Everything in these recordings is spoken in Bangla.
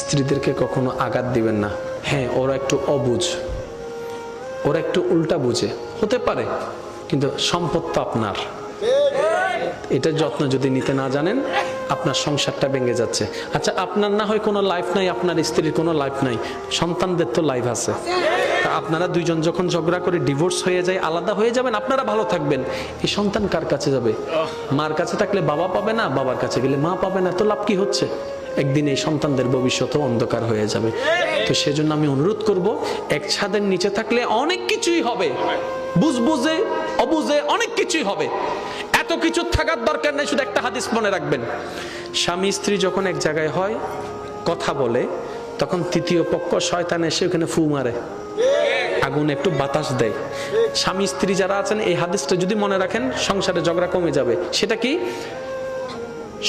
স্ত্রীদেরকে কখনো আঘাত দিবেন না। হ্যাঁ, ওরা একটু অবুঝ, ওরা একটু উল্টা বুঝে, হতে পারে, কিন্তু সম্পদ তো আপনার। এটা যত্ন যদি নিতে না জানেন, আপনার সংসারটা ভেঙে যাচ্ছে। আচ্ছা, আপনার না হয় কোনো লাইফ নাই, আপনার স্ত্রীর কোনো লাইফ নাই, সন্তানদের তো লাইফ আছে। আপনারা দুইজন যখন ঝগড়া করে ডিভোর্স হয়ে যায়, আলাদা হয়ে যাবেন, আপনারা ভালো থাকবেন, এই সন্তান কার কাছে যাবে? মার কাছে থাকলে বাবা পাবে না, বাবার কাছে গেলে মা পাবে না, তো লাভ কি হচ্ছে? একদিন এই সন্তানদের ভবিষ্যৎ অন্ধকার হয়ে যাবে। তো সেজন্য আমি অনুরোধ করব, এক ছাদের নিচে থাকলে অনেক কিছুই হবে, বুঝে অবুঝে অনেক কিছুই হবে, এত কিছু থাকার দরকার নেই। শুধু একটা হাদিস মনে রাখবেন, স্বামী স্ত্রী যখন এক জায়গায় হয়, কথা বলে, তখন তৃতীয় পক্ষ শয়তান এসে ওখানে ফু মারে, আগুন একটু বাতাস দেয়। স্বামী স্ত্রী যারা আছেন, এই হাদিসটা যদি মনে রাখেন, সংসারে ঝগড়া কমে যাবে। সেটা কি?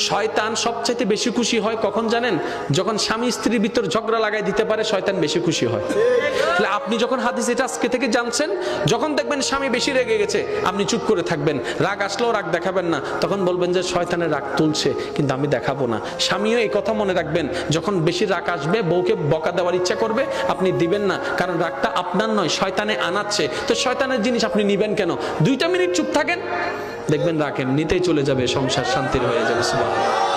শয়তান সবচাইতে বেশি খুশি হয় কখন জানেন? যখন স্বামী স্ত্রীর ভিতর ঝগড়া লাগাই দিতে পারে, শয়তান বেশি খুশি হয়। তাহলে আপনি যখন হাদিস এটা আজকে থেকে জানছেন, যখন দেখবেন স্বামী বেশি রেগে গেছে, আপনি চুপ করে থাকবেন, রাগ আসলেও রাগ দেখাবেন না, তখন বলবেন যে শয়তানের রাগ তুলছে, কিন্তু আমি দেখাবো না। স্বামীও এই কথা মনে রাখবেন, যখন বেশি রাগ আসবে, বউকে বকা দেওয়ার ইচ্ছা করবে, আপনি দিবেন না, কারণ রাগটা আপনার নয়, শয়তানে আনাচ্ছে। তো শয়তানের জিনিস আপনি নিবেন কেন? 2 মিনিট চুপ থাকেন, দেখবেন রাগ এমনিতেই চলে যাবে, সংসার শান্তির হয়ে যাবে। সুবহানাল্লাহ।